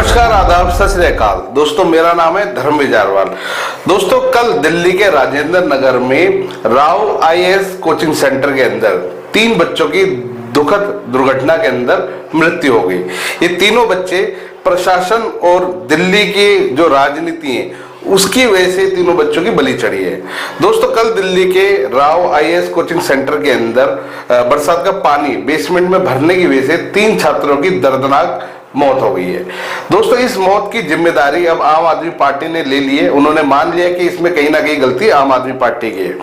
नमस्कार, आदाब, सत श्री अकाल। दोस्तों, मेरा नाम है धर्मवीर जारवाल। दोस्तों, कल दिल्ली के राजेंद्र नगर में राव आईएएस कोचिंग सेंटर के अंदर 3 बच्चों की दुखद दुर्घटना के अंदर मृत्यु हो गई। ये तीनों बच्चे प्रशासन और दिल्ली की जो राजनीति है उसकी वजह से तीनों बच्चों की बलि चढ़ी है। दोस्तों, कल दिल्ली के राव आईएएस कोचिंग सेंटर के अंदर बरसात का पानी बेसमेंट में भरने की वजह से 3 छात्रों की दर्दनाक मौत हो गई है। दोस्तों, इस मौत की जिम्मेदारी अब आम आदमी पार्टी ने ले ली है। उन्होंने मान लिया कि इसमें कहीं ना कहीं गलती आम आदमी पार्टी की है।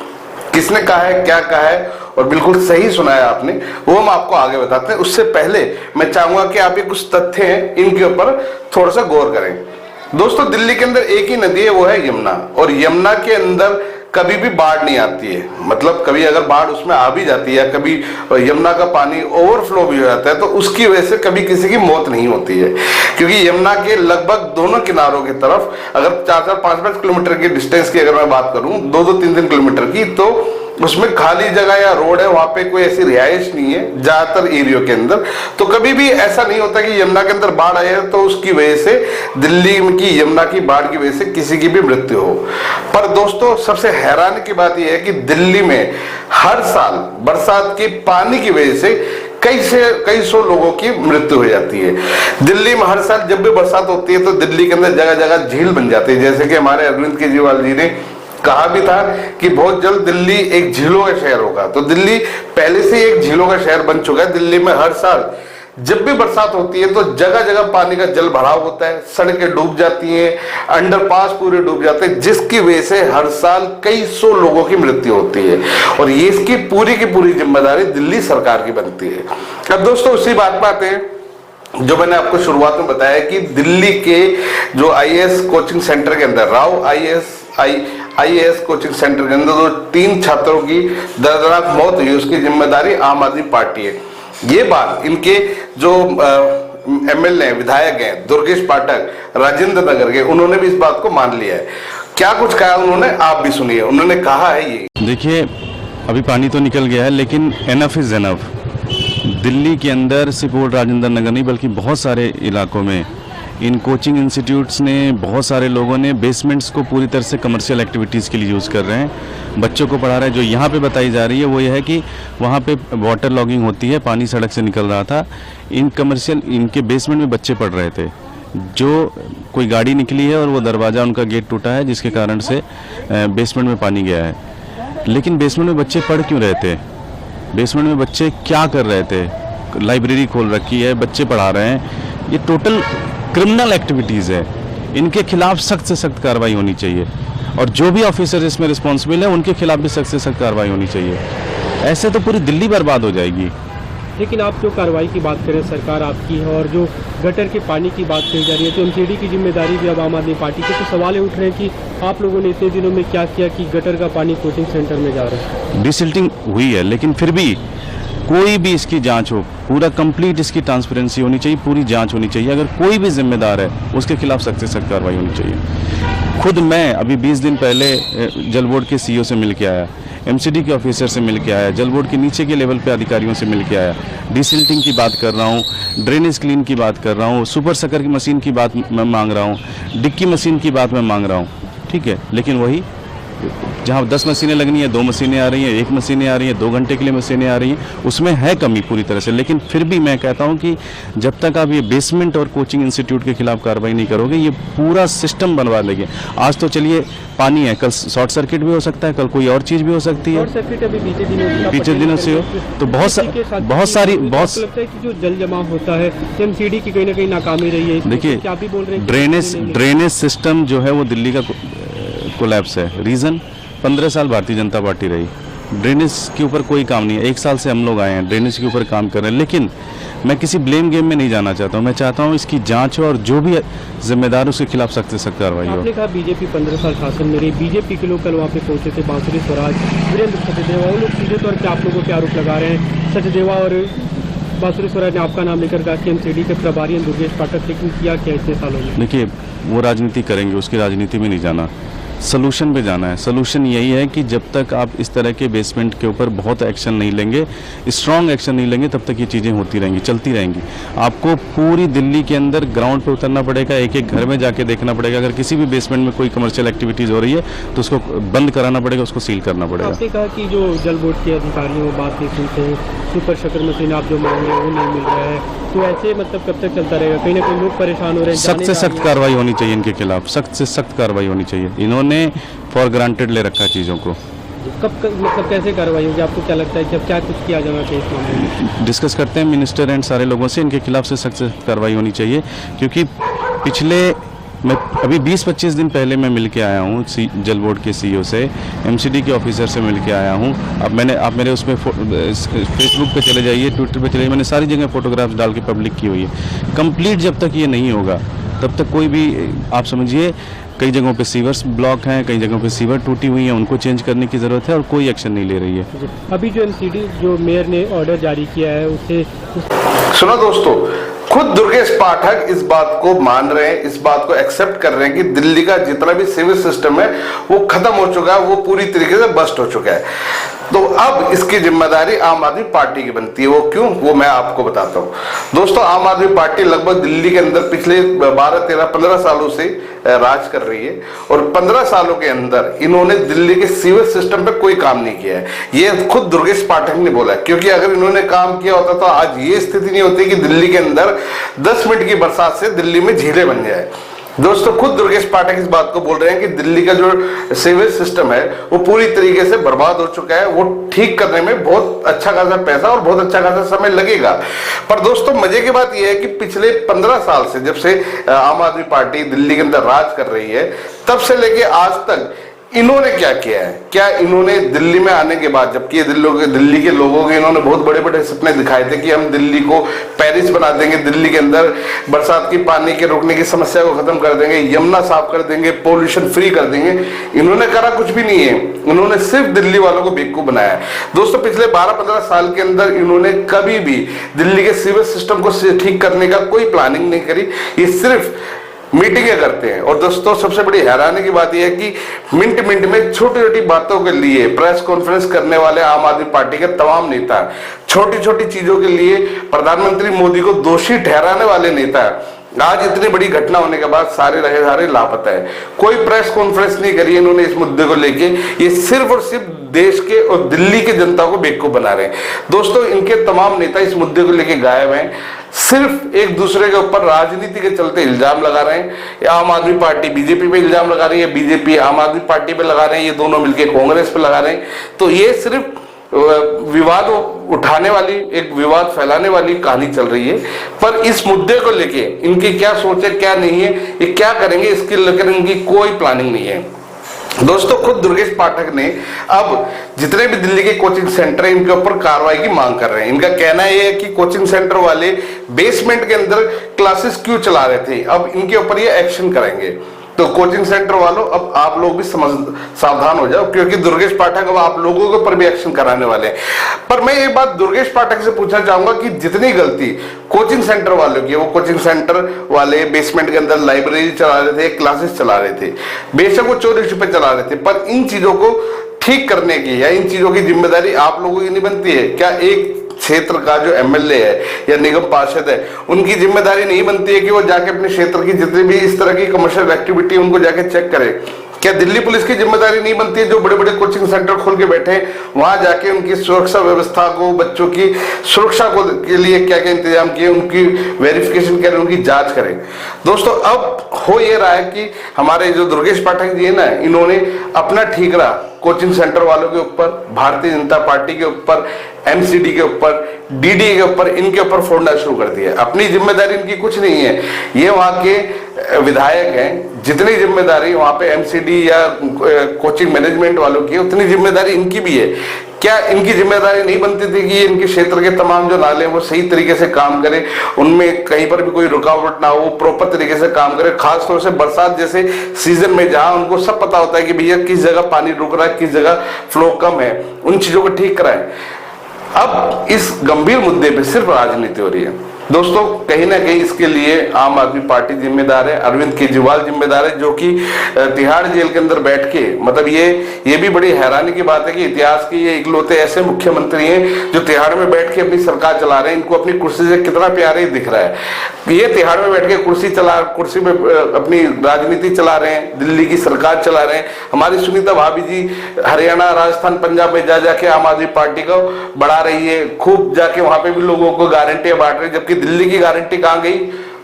किसने कहा है, क्या कहा है और बिल्कुल सही सुना है आपने, वो हम आपको आगे बताते हैं। उससे पहले मैं चाहूंगा कि आप ये कुछ तथ्य हैं इनके ऊपर थोड़ा सा गौर करें। दोस्तों, दिल्ली के अंदर एक ही नदी है, वो है यमुना, और यमुना के अंदर कभी भी बाढ़ नहीं आती है। मतलब कभी अगर बाढ़ उसमें आ भी जाती है, कभी यमुना का पानी ओवरफ्लो भी हो जाता है, तो उसकी वजह से कभी किसी की मौत नहीं होती है। क्योंकि यमुना के लगभग दोनों किनारों की तरफ अगर 4-4, 5-5 किलोमीटर की डिस्टेंस की अगर मैं बात करूं, 2-2, 3-3 किलोमीटर की, तो उसमें खाली जगह या रोड है, वहां पे कोई ऐसी रिहाइश नहीं है ज्यादातर एरियो के अंदर। तो कभी भी ऐसा नहीं होता कि यमुना के अंदर बाढ़ आए तो उसकी वजह से दिल्ली की यमुना की बाढ़ की वजह से किसी की भी मृत्यु हो। पर दोस्तों, सबसे हैरान की बात यह है कि दिल्ली में हर साल बरसात के पानी की वजह से कई सौ लोगों की मृत्यु हो जाती है। दिल्ली में हर साल जब भी बरसात होती है तो दिल्ली के अंदर जगह जगह झील बन जाती है। जैसे कि हमारे अरविंद केजरीवाल जी ने कहा भी था कि बहुत जल्द दिल्ली एक झीलों का शहर होगा। तो दिल्ली पहले से एक झीलों का शहर बन चुका है। दिल्ली में हर साल जब भी बरसात होती है तो जगह जगह पानी का जल भराव होता है, सड़कें डूब जाती हैं, अंडरपास पूरे डूब जाते हैं, जिसकी वजह से हर साल कई सौ लोगों की मृत्यु होती है। और ये इसकी पूरी की पूरी जिम्मेदारी दिल्ली सरकार की बनती है। अब दोस्तों, उसी बात पर आते हैं जो मैंने आपको शुरुआत में बताया कि दिल्ली के जो आईएएस कोचिंग सेंटर के अंदर राव आईएएस कोचिंग सेंटर के अंदर जो 3 छात्रों की दर्दनाक मौत हुई, उसकी जिम्मेदारी आम आदमी पार्टी है। ये बात इनके जो एमएलए विधायक हैं दुर्गेश पाठक राजेंद्र नगर के, उन्होंने भी इस बात को मान लिया है। क्या कुछ कहा उन्होंने, आप भी सुनिए। उन्होंने कहा है ये, देखिए, अभी पानी तो निकल गया है लेकिन एनफ इज एनफ। दिल्ली के अंदर सिर्फ वो राजेंद्र नगर नहीं बल्कि बहुत सारे इलाकों में इन कोचिंग इंस्टीट्यूट्स ने, बहुत सारे लोगों ने बेसमेंट्स को पूरी तरह से कमर्शियल एक्टिविटीज़ के लिए यूज़ कर रहे हैं, बच्चों को पढ़ा रहे हैं। जो यहाँ पे बताई जा रही है वो ये है कि वहाँ पे वाटर लॉगिंग होती है, पानी सड़क से निकल रहा था, इनके बेसमेंट में बच्चे पढ़ रहे थे। जो कोई गाड़ी निकली है और वो दरवाज़ा उनका गेट टूटा है जिसके कारण से बेसमेंट में पानी गया है। लेकिन बेसमेंट में बच्चे पढ़ क्यों रहे थे? बेसमेंट में बच्चे क्या कर रहे थे? लाइब्रेरी खोल रखी है, बच्चे पढ़ा रहे हैं। ये टोटल क्रिमिनल एक्टिविटीज़ है। इनके खिलाफ सख्त से सख्त कार्रवाई होनी चाहिए और जो भी ऑफिसर इसमें रिस्पॉन्सिबल है उनके खिलाफ भी सख्त से सख्त कार्रवाई होनी चाहिए। ऐसे तो पूरी दिल्ली बर्बाद हो जाएगी। लेकिन आप जो कार्रवाई की बात करें, सरकार आपकी है, और जो गटर के पानी की बात कही जा रही है, तो एमसीडी की जिम्मेदारी भी अब आम आदमी पार्टी के, तो सवाल उठ रहे हैं कि आप लोगों ने इतने दिनों में क्या किया कि गटर का पानी कोचिंग सेंटर में जा रहा है। डिसिल्टिंग हुई है लेकिन फिर भी कोई भी इसकी जांच हो, पूरा कंप्लीट इसकी ट्रांसपेरेंसी होनी चाहिए, पूरी जांच होनी चाहिए। अगर कोई भी जिम्मेदार है उसके खिलाफ सख्त से सख्त कार्रवाई होनी चाहिए। खुद मैं अभी 20 दिन पहले जल बोर्ड के सीईओ से मिल के आया, एमसीडी के ऑफिसर से मिल के आया, जल बोर्ड के नीचे के लेवल पे अधिकारियों से मिल के आया। डिसिल्टिंग की बात कर रहा हूँ, ड्रेनेज क्लीन की बात कर रहा हूँ, सुपर सकर की मशीन की बात मैं मांग रहा हूँ, डिक्की मशीन की बात मैं मांग रहा हूँ, ठीक है। लेकिन वही जहाँ 10 मशीनें लगनी है 2 मशीनें आ रही हैं, 1 मशीनें आ रही हैं, 2 घंटे के लिए मशीनें आ रही हैं, उसमें है कमी पूरी तरह से। लेकिन फिर भी मैं कहता हूँ कि जब तक आप ये बेसमेंट और कोचिंग इंस्टीट्यूट के खिलाफ कार्रवाई नहीं करोगे, ये पूरा सिस्टम बनवा लेंगे। आज तो चलिए पानी है, कल शॉर्ट सर्किट भी हो सकता है, कल कोई और चीज़ भी हो सकती है। शॉर्ट सर्किट अभी बीते दिनों से हो तो बहुत सारी लगता है कि जो जल जमा होता है एमसीडी की कहीं ना कहीं नाकामी रही है। देखिए, क्या भी बोल रहे हैं, ड्रेनेज सिस्टम जो है वो दिल्ली का कोलैप्स है। रीज़न 15 साल भारतीय जनता पार्टी रही, ड्रेनेज के ऊपर कोई काम नहीं है। 1 साल से हम लोग आए हैं, ड्रेनेज के ऊपर काम कर रहे हैं। लेकिन मैं किसी ब्लेम गेम में नहीं जाना चाहता हूँ। मैं चाहता हूँ इसकी जांच हो और जो भी जिम्मेदार उसके खिलाफ सख्त से सख्त कार्रवाई हो। आपने कहा बीजेपी 15 साल शासन में रही, बीजेपी के लोग कल वहाँ पे पहुंचे थे, बांसुरी स्वराज, वीरेंद्र सचदेवा, वो लोग सीधे तौर पर आप लोगों पे आरोप लगा रहे हैं। सचदेवा और बांसुरी स्वराज ने आपका नाम लेकर कहा कि एमसीडी के प्रभारी हैं दुर्गेश पाठक, लेकिन किया क्या इतने सालों में? देखिए, वो राजनीति करेंगे, उसकी राजनीति में नहीं जाना। सोल्यूशन पे जाना है। सोल्यूशन यही है कि जब तक आप इस तरह के बेसमेंट के ऊपर बहुत एक्शन नहीं लेंगे, स्ट्रॉन्ग एक्शन नहीं लेंगे, तब तक ये चीज़ें होती रहेंगी, चलती रहेंगी। आपको पूरी दिल्ली के अंदर ग्राउंड पे उतरना पड़ेगा, एक एक घर में जाके देखना पड़ेगा। अगर किसी भी बेसमेंट में कोई कमर्शियल एक्टिविटीज़ हो रही है तो उसको बंद कराना पड़ेगा, उसको सील करना पड़ेगा। आपने कहा कि जो जल बोर्ड के अधिकारी वो बात नहीं सुनते हैं, सुपर शटर मशीन आप जो मांग रहे हैं वो नहीं मिल रहा है, तो ऐसे मतलब कब तक चलता रहेगा? कहीं ना कहीं लोग परेशान हो रहे हैं। सख्त से सख्त कार्रवाई होनी चाहिए इनके खिलाफ, सख्त से सख्त कार्रवाई होनी चाहिए। इन्होंने फॉर ग्रांटेड ले रखा चीज़ों को। मतलब कैसे कार्रवाई होगी? आपको क्या लगता है जब क्या कुछ किया जाना चाहिए इस मामले में? डिस्कस करते हैं मिनिस्टर एंड सारे लोगों से, इनके खिलाफ से सख्त कार्रवाई होनी चाहिए। क्योंकि मैं अभी 20-25 दिन पहले मैं मिल के आया हूँ जल बोर्ड के सीईओ से, एमसीडी के ऑफिसर से मिल के आया हूँ। अब आप मेरे उसमें फेसबुक पे चले जाइए, ट्विटर पे चले जाइए, मैंने सारी जगह फोटोग्राफ्स डाल के पब्लिक की हुई है। कंप्लीट जब तक ये नहीं होगा तब तक कोई भी, आप समझिए कई जगहों पे सीवर्स ब्लॉक हैं, कई जगहों पे सीवर टूटी हुई हैं, उनको चेंज करने की ज़रूरत है और कोई एक्शन नहीं ले रही है। अभी जो एमसीडी जो मेयर ने ऑर्डर जारी किया है उससे सुना दोस्तों, खुद दुर्गेश पाठक इस बात को मान रहे हैं, इस बात को एक्सेप्ट कर रहे हैं कि दिल्ली का जितना भी सिविल सिस्टम है वो खत्म हो चुका है, वो पूरी तरीके से बस्ट हो चुका है। तो अब इसकी जिम्मेदारी आम आदमी पार्टी की बनती है। वो क्यों, वो मैं आपको बताता हूँ। दोस्तों, आम आदमी पार्टी लगभग दिल्ली के अंदर पिछले 12, 13, 15 सालों से राज कर रही है और 15 सालों के अंदर इन्होंने दिल्ली के सीवर सिस्टम पे कोई काम नहीं किया है। ये खुद दुर्गेश पाठक ने बोला, क्योंकि अगर इन्होंने काम किया होता तो आज ये स्थिति नहीं होती कि दिल्ली के अंदर 10 मिनट की बरसात से दिल्ली में झीलें बन जाए। दोस्तों, खुद दुर्गेश पाठक इस बात को बोल रहे हैं कि दिल्ली का जो सीवेज सिस्टम है वो पूरी तरीके से बर्बाद हो चुका है, वो ठीक करने में बहुत अच्छा खासा पैसा और बहुत अच्छा खासा समय लगेगा। पर दोस्तों, मजे की बात यह है कि पिछले 15 साल से, जब से आम आदमी पार्टी दिल्ली के अंदर राज कर रही है, तब से लेके आज तक इन्होंने क्या किया है? क्या इन्होंने दिल्ली में आने के बाद, जबकि दिल्ली के लोगों के इन्होंने बहुत बड़े बड़े सपने दिखाए थे कि हम दिल्ली को पेरिस बना देंगे, दिल्ली के अंदर बरसात की पानी के रुकने की समस्या को खत्म कर देंगे, यमुना साफ कर देंगे, पोल्यूशन फ्री कर देंगे। इन्होंने करा कुछ भी नहीं है, इन्होंने सिर्फ दिल्ली वालों को बेवकूफ बनाया है। दोस्तों, पिछले 12-15 साल के अंदर इन्होंने कभी भी दिल्ली के सीवर सिस्टम को ठीक करने का कोई प्लानिंग नहीं करी, ये सिर्फ मीटिंगें करते हैं। और दोस्तों, सबसे बड़ी हैरानी की बात यह है कि मिनट मिनट में छोटी छोटी बातों के लिए प्रेस कॉन्फ्रेंस करने वाले आम आदमी पार्टी के तमाम नेता, छोटी छोटी चीजों के लिए प्रधानमंत्री मोदी को दोषी ठहराने वाले नेता, आज इतनी बड़ी घटना होने के बाद सारे लापता है। कोई प्रेस कॉन्फ्रेंस नहीं करी इन्होंने इस मुद्दे को लेके। ये सिर्फ और सिर्फ देश के और दिल्ली के जनता को बेवकूफ बना रहे हैं। दोस्तों, इनके तमाम नेता इस मुद्दे को लेके गायब हैं, सिर्फ एक दूसरे के ऊपर राजनीति के चलते इल्जाम लगा रहे हैं। आम आदमी पार्टी बीजेपी पे इल्जाम लगा रही है, बीजेपी आम आदमी पार्टी पे लगा रहे हैं, ये दोनों मिलकर कांग्रेस पे लगा रहे हैं। तो ये सिर्फ विवाद उठाने वाली, एक विवाद फैलाने वाली कहानी चल रही है। पर इस मुद्दे को लेके इनकी क्या सोच है, क्या नहीं है, ये क्या करेंगे, इसके लेकर इनकी कोई प्लानिंग नहीं है। दोस्तों, खुद दुर्गेश पाठक ने अब जितने भी दिल्ली के कोचिंग सेंटर है इनके ऊपर कार्रवाई की मांग कर रहे हैं। इनका कहना यह है कि कोचिंग सेंटर वाले बेसमेंट के अंदर क्लासेस क्यों चला रहे थे, अब इनके ऊपर ये एक्शन करेंगे। तो कोचिंग सेंटर वालों, अब आप लोग भी सावधान हो जाओ, क्योंकि दुर्गेश पाठक अब आप लोगों के ऊपर भी एक्शन कराने वाले हैं। पर मैं एक बात दुर्गेश पाठक से पूछना चाहूंगा कि जितनी गलती कोचिंग सेंटर वालों की, वो कोचिंग सेंटर वाले बेसमेंट के अंदर लाइब्रेरी चला रहे थे, क्लासेस चला रहे थे, बेशक वो चोरी छुपे चला रहे थे, पर इन चीजों को ठीक करने की या इन चीजों की जिम्मेदारी आप लोगों की नहीं बनती है क्या? एक क्षेत्र का जो एमएलए है या निगम पार्षद है, उनकी जिम्मेदारी नहीं बनती है कि वो जाके अपने क्षेत्र की जितनी भी इस तरह की कमर्शियल एक्टिविटी उनको जाके चेक करे? क्या दिल्ली पुलिस की जिम्मेदारी नहीं बनती है, जो बड़े बड़े कोचिंग सेंटर खोल के बैठे हैं वहां जाके उनकी सुरक्षा व्यवस्था को, बच्चों की सुरक्षा को के लिए क्या क्या इंतजाम किए, उनकी वेरिफिकेशन करें, उनकी जांच करें? दोस्तों, अब हो ये रहा है कि हमारे जो दुर्गेश पाठक जी है ना, इन्होंने अपना ठीकरा कोचिंग सेंटर वालों के ऊपर, भारतीय जनता पार्टी के ऊपर, एमसीडी के ऊपर, डीडी के ऊपर, इनके ऊपर फोड़ना शुरू कर दिया। अपनी जिम्मेदारी इनकी कुछ नहीं है। ये वहां के विधायक हैं, जितनी जिम्मेदारी वहां पे एमसीडी या कोचिंग मैनेजमेंट वालों की, उतनी जिम्मेदारी इनकी भी है। क्या इनकी जिम्मेदारी नहीं बनती थी कि इनके क्षेत्र के तमाम जो नाले हैं वो सही तरीके से काम करें, उनमें कहीं पर भी कोई रुकावट ना हो, प्रॉपर तरीके से काम करें? खासतौर से बरसात जैसे सीजन में, जहां उनको सब पता होता है कि भैया किस जगह पानी रुक रहा है, किस जगह फ्लो कम है, उन चीजों को ठीक कराएं। अब इस गंभीर मुद्दे पे सिर्फ राजनीति हो रही है। दोस्तों कहीं ना कहीं इसके लिए आम आदमी पार्टी जिम्मेदार है, अरविंद केजरीवाल जिम्मेदार है, जो कि तिहाड़ जेल के अंदर बैठ के, मतलब ये भी बड़ी हैरानी की बात है कि इतिहास के ये इकलौते ऐसे मुख्यमंत्री हैं जो तिहाड़ में बैठ के अपनी सरकार चला रहे हैं। इनको अपनी कुर्सी से कितना प्यारे दिख रहा है। ये तिहाड़ में बैठ के कुर्सी में अपनी राजनीति चला रहे हैं, दिल्ली की सरकार चला रहे हैं। हमारी सुनीता भाभी जी हरियाणा, राजस्थान, पंजाब में जा जाके आम आदमी पार्टी को बढ़ा रही है, खूब जाके वहां पे भी लोगों को गारंटियां बांट रही है, जबकि दिल्ली की गारंटी कहां गई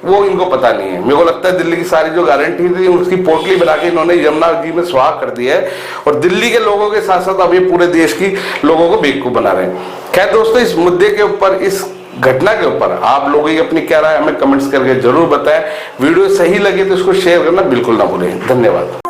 वो इनको पता नहीं है। मेरे को लगता है दिल्ली की सारी जो गारंटी थी उसकी पोटली बना के इन्होंने यमुना जी में स्वाहा कर दिया है और दिल्ली के लोगों के साथ साथ अब ये पूरे देश की लोगों को बेवकूफ बना रहे हैं। खैर दोस्तों, इस मुद्दे के ऊपर, इस घटना के ऊपर आप लोगों की अपनी क्या राय हमें कमेंट्स करके जरूर बताएं। वीडियो सही लगे तो इसको शेयर करना बिल्कुल ना भूलें। धन्यवाद।